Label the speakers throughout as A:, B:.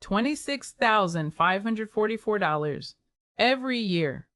A: $26,544 every year.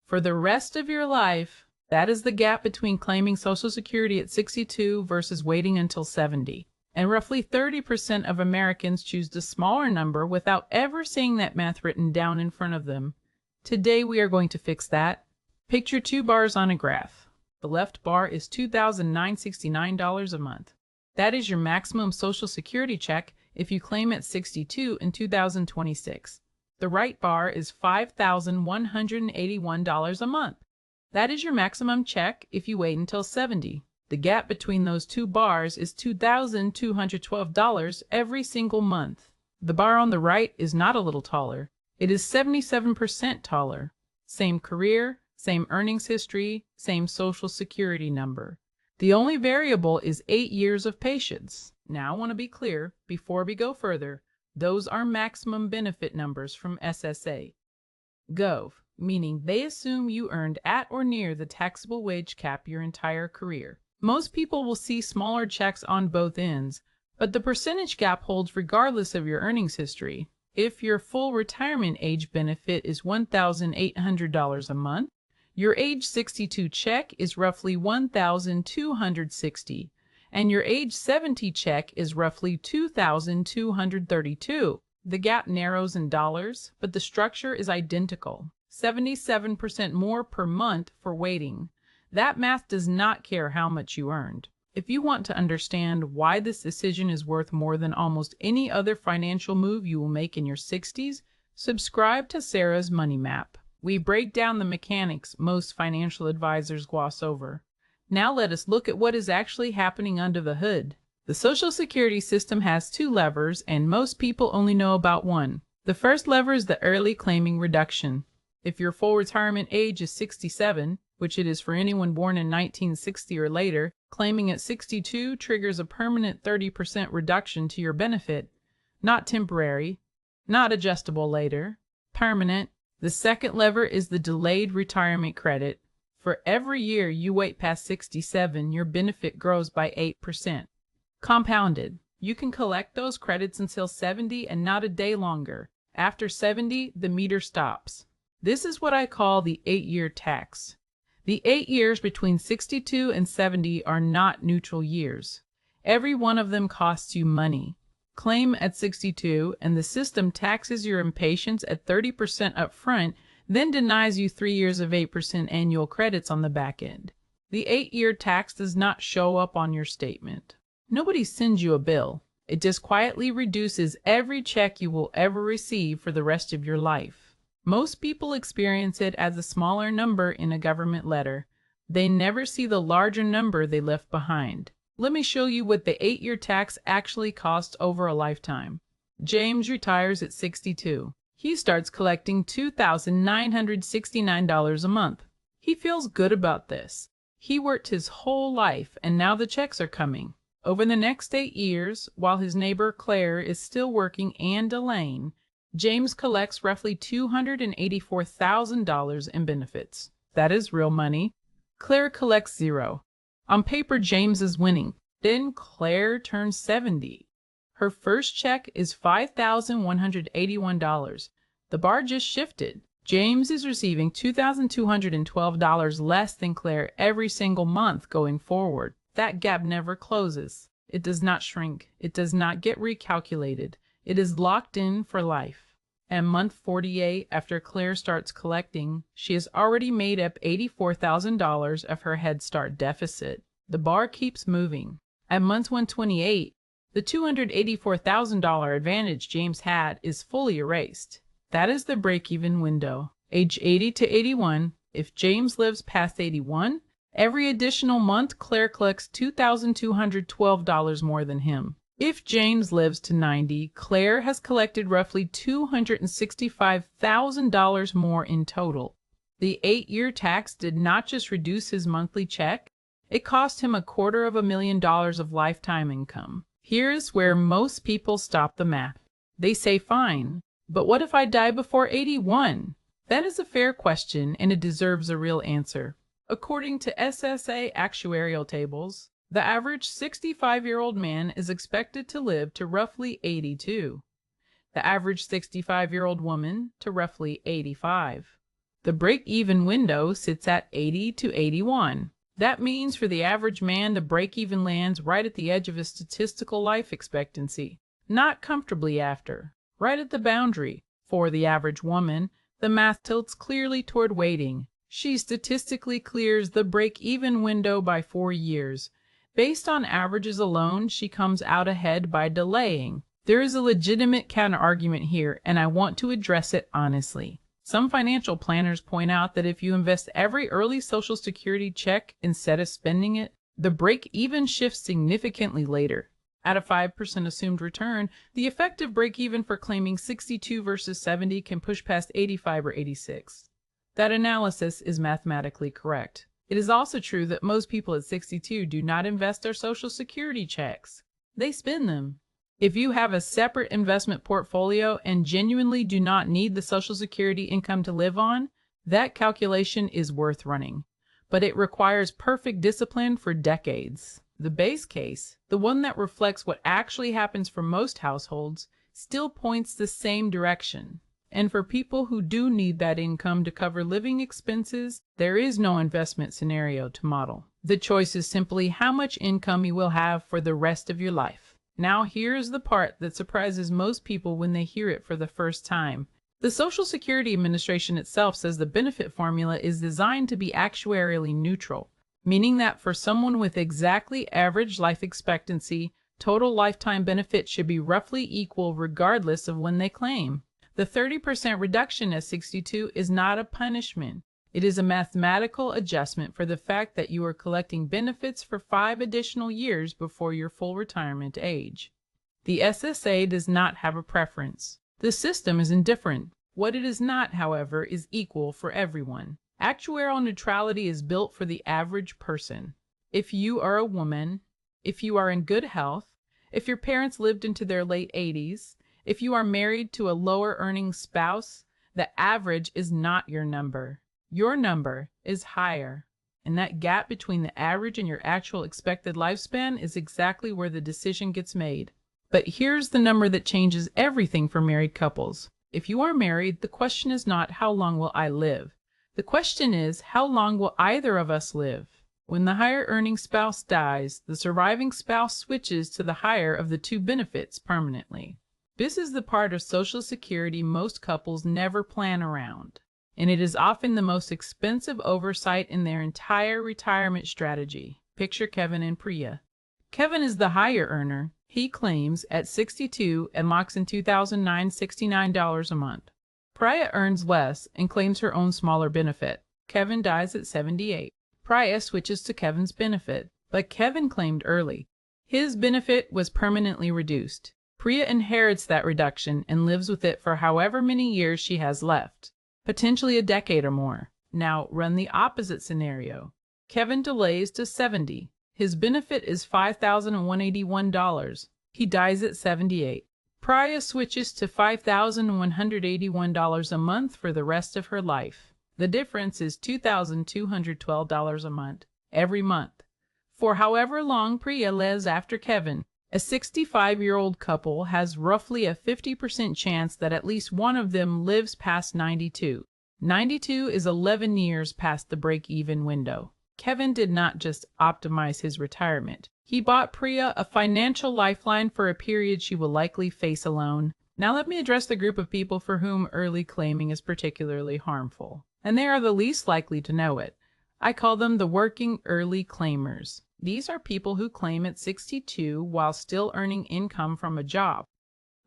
A: For the rest of your life, that is the gap between claiming Social Security at 62 versus waiting until 70. And roughly 30% of Americans choose the smaller number without ever seeing that math written down in front of them. Today we are going to fix that. Picture two bars on a graph. The left bar is $2,969 a month. That is your maximum Social Security check if you claim at 62 in 2026. The right bar is $5,181 a month. That is your maximum check if you wait until 70. The gap between those two bars is $2,212 every single month. The bar on the right is not a little taller. It is 77% taller. Same career, same earnings history, same Social Security number. The only variable is 8 years of patience. Now I want to be clear, before we go further, those are maximum benefit numbers from SSA.gov, meaning they assume you earned at or near the taxable wage cap your entire career. Most people will see smaller checks on both ends, but the percentage gap holds regardless of your earnings history. If your full retirement age benefit is $1,800 a month, your age 62 check is roughly $1,260, and your age 70 check is roughly $2,232. The gap narrows in dollars, but the structure is identical. 77% more per month for waiting. That math does not care how much you earned. If you want to understand why this decision is worth more than almost any other financial move you will make in your 60s, subscribe to Sarah's Money Map. We break down the mechanics most financial advisors gloss over. Now let us look at what is actually happening under the hood. The Social Security system has two levers, and most people only know about one. The first lever is the early claiming reduction. If your full retirement age is 67, which it is for anyone born in 1960 or later, claiming at 62 triggers a permanent 30% reduction to your benefit. Not temporary, not adjustable later, permanent. The second lever is the delayed retirement credit. For every year you wait past 67, your benefit grows by 8%. Compounded. You can collect those credits until 70 and not a day longer. After 70, the meter stops. This is what I call the 8-year tax. The 8 years between 62 and 70 are not neutral years. Every one of them costs you money. Claim at 62, and the system taxes your impatience at 30% up front, then denies you 3 years of 8% annual credits on the back end. The 8-year tax does not show up on your statement. Nobody sends you a bill. It just quietly reduces every check you will ever receive for the rest of your life. Most people experience it as a smaller number in a government letter. They never see the larger number they left behind. Let me show you what the 8-year tax actually costs over a lifetime. James retires at 62. He starts collecting $2,969 a month. He feels good about this. He worked his whole life, and now the checks are coming. Over the next 8 years, while his neighbor Claire is still working and delaying, James collects roughly $284,000 in benefits. That is real money. Claire collects $0. On paper, James is winning. Then Claire turns 70. Her first check is $5,181. The bar just shifted. James is receiving $2,212 less than Claire every single month going forward. That gap never closes. It does not shrink. It does not get recalculated. It is locked in for life. At month 48, after Claire starts collecting, she has already made up $84,000 of her Head Start deficit. The bar keeps moving. At month 128, the $284,000 advantage James had is fully erased. That is the break-even window. Age 80 to 81, if James lives past 81, every additional month Claire collects $2,212 more than him. If James lives to 90, Claire has collected roughly $265,000 more in total. The 8-year tax did not just reduce his monthly check, it cost him $250,000 of lifetime income. Here's where most people stop the math. They say, fine, but what if I die before 81? That is a fair question, and it deserves a real answer. According to SSA actuarial tables, the average 65-year-old man is expected to live to roughly 82. the average 65-year-old woman to roughly 85. The break-even window sits at 80 to 81. That means for the average man, the break-even lands right at the edge of his statistical life expectancy, not comfortably after, right at the boundary. For the average woman, the math tilts clearly toward waiting. She statistically clears the break-even window by 4 years. Based on averages alone, she comes out ahead by delaying. There is a legitimate counter-argument here, and I want to address it honestly. Some financial planners point out that if you invest every early Social Security check instead of spending it, the break-even shifts significantly later. At a 5% assumed return, the effective break-even for claiming 62 versus 70 can push past 85 or 86. That analysis is mathematically correct. It is also true that most people at 62 do not invest their Social Security checks. They spend them. If you have a separate investment portfolio and genuinely do not need the Social Security income to live on, that calculation is worth running. But it requires perfect discipline for decades. The base case, the one that reflects what actually happens for most households, still points the same direction. And for people who do need that income to cover living expenses, there is no investment scenario to model. The choice is simply how much income you will have for the rest of your life. Now here's the part that surprises most people when they hear it for the first time. The Social Security Administration itself says the benefit formula is designed to be actuarially neutral, meaning that for someone with exactly average life expectancy, total lifetime benefit should be roughly equal regardless of when they claim. The 30% reduction at 62 is not a punishment. It is a mathematical adjustment for the fact that you are collecting benefits for 5 additional years before your full retirement age. The SSA does not have a preference. The system is indifferent. What it is not, however, is equal for everyone. Actuarial neutrality is built for the average person. If you are a woman, if you are in good health, if your parents lived into their late 80s, if you are married to a lower earning spouse, the average is not your number. Your number is higher. And that gap between the average and your actual expected lifespan is exactly where the decision gets made. But here's the number that changes everything for married couples. If you are married, the question is not how long will I live? The question is how long will either of us live? When the higher earning spouse dies, the surviving spouse switches to the higher of the two benefits permanently. This is the part of Social Security most couples never plan around, and it is often the most expensive oversight in their entire retirement strategy. Picture Kevin and Priya. Kevin is the higher earner. He claims at 62 and locks in $2,969 a month. Priya earns less and claims her own smaller benefit. Kevin dies at 78. Priya switches to Kevin's benefit, but Kevin claimed early. His benefit was permanently reduced. Priya inherits that reduction and lives with it for however many years she has left, potentially a decade or more. Now run the opposite scenario. Kevin delays to 70. His benefit is $5,181. He dies at 78. Priya switches to $5,181 a month for the rest of her life. The difference is $2,212 a month, every month, for however long Priya lives after Kevin. A 65-year-old couple has roughly a 50% chance that at least one of them lives past 92. 92 is 11 years past the break-even window. Kevin did not just optimize his retirement. He bought Priya a financial lifeline for a period she will likely face alone. Now let me address the group of people for whom early claiming is particularly harmful, and they are the least likely to know it. I call them the working early claimers. These are people who claim at 62 while still earning income from a job.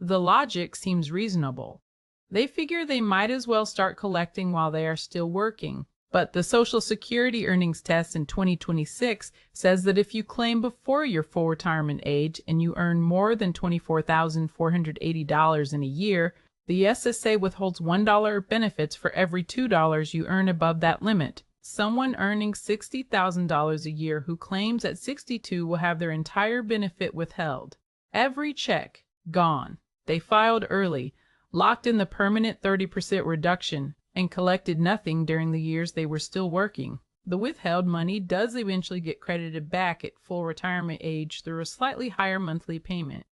A: The logic seems reasonable. They figure they might as well start collecting while they are still working. But the Social Security earnings test in 2026 says that if you claim before your full retirement age and you earn more than $24,480 in a year, the SSA withholds $1 benefits for every $2 you earn above that limit. Someone earning $60,000 a year who claims at 62 will have their entire benefit withheld. Every check gone. They filed early, locked in the permanent 30% reduction, and collected nothing during the years they were still working. The withheld money does eventually get credited back at full retirement age through a slightly higher monthly payment.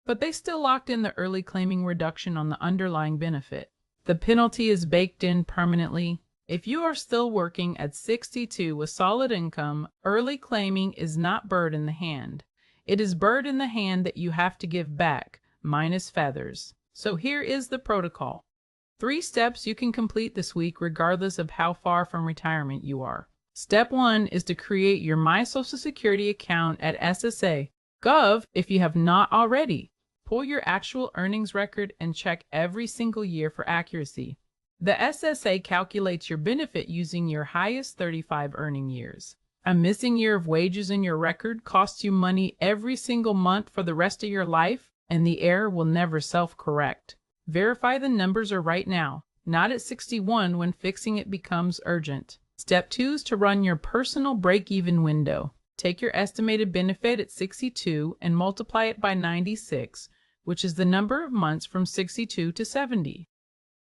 A: but they still locked in the early claiming reduction on the underlying benefit. The penalty is baked in permanently. If you are still working at 62 with solid income, early claiming is not bird in the hand. It is bird in the hand that you have to give back, minus feathers. So here is the protocol. 3 steps you can complete this week regardless of how far from retirement you are. Step 1 is to create your My Social Security account at SSA.gov if you have not already. Pull your actual earnings record and check every single year for accuracy. The SSA calculates your benefit using your highest 35 earning years. A missing year of wages in your record costs you money every single month for the rest of your life, and the error will never self-correct. Verify the numbers are right now, not at 61 when fixing it becomes urgent. Step 2 is to run your personal break-even window. Take your estimated benefit at 62 and multiply it by 96, which is the number of months from 62 to 70.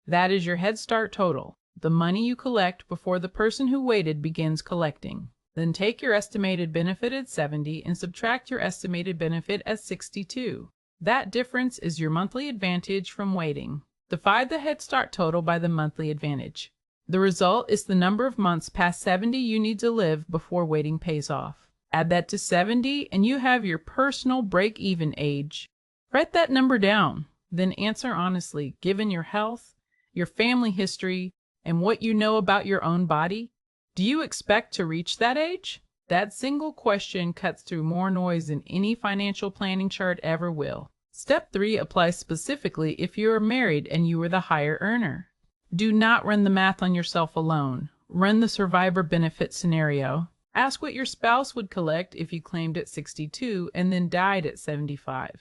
A: That is your Head Start total, the money you collect before the person who waited begins collecting. Then take your estimated benefit at 70 and subtract your estimated benefit at 62. That difference is your monthly advantage from waiting. Divide the Head Start total by the monthly advantage. The result is the number of months past 70 you need to live before waiting pays off. Add that to 70 and you have your personal break-even age. Write that number down, then answer honestly, given your health, your family history, and what you know about your own body. Do you expect to reach that age? That single question cuts through more noise than any financial planning chart ever will. Step 3 applies specifically if you are married and you are the higher earner. Do not run the math on yourself alone. Run the survivor benefit scenario. Ask what your spouse would collect if you claimed at 62 and then died at 75.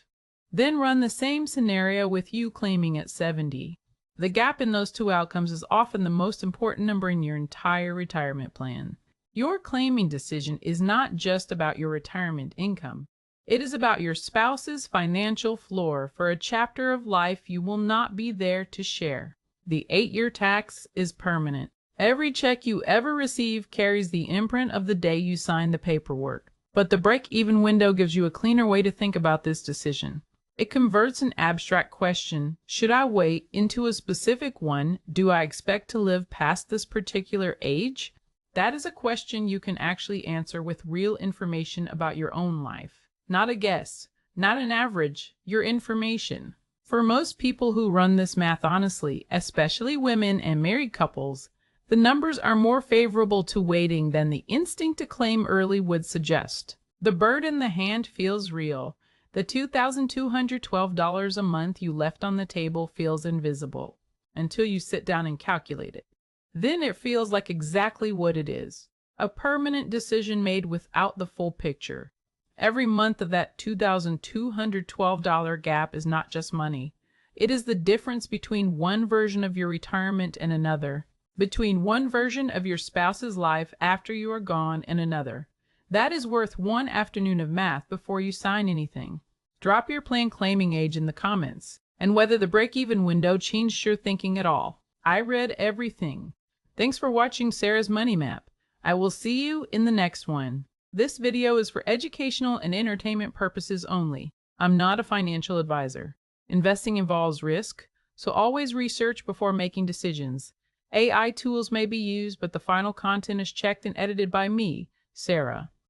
A: Then run the same scenario with you claiming at 70. The gap in those two outcomes is often the most important number in your entire retirement plan. Your claiming decision is not just about your retirement income. It is about your spouse's financial floor for a chapter of life you will not be there to share. The 8-year tax is permanent. Every check you ever receive carries the imprint of the day you signed the paperwork. But the break-even window gives you a cleaner way to think about this decision. It converts an abstract question, should I wait, into a specific one, do I expect to live past this particular age? That is a question you can actually answer with real information about your own life. Not a guess, not an average, your information. For most people who run this math honestly, especially women and married couples, the numbers are more favorable to waiting than the instinct to claim early would suggest. The bird in the hand feels real. The $2,212 a month you left on the table feels invisible until you sit down and calculate it. Then it feels like exactly what it is, a permanent decision made without the full picture. Every month of that $2,212 gap is not just money. It is the difference between one version of your retirement and another, between one version of your spouse's life after you are gone and another. That is worth one afternoon of math before you sign anything. Drop your planned claiming age in the comments and whether the break-even window changed your thinking at all. I read everything. Thanks for watching Sarah's Money Map. I will see you in the next one. This video is for educational and entertainment purposes only. I'm not a financial advisor. Investing involves risk, so always research before making decisions. AI tools may be used, but the final content is checked and edited by me, Sarah.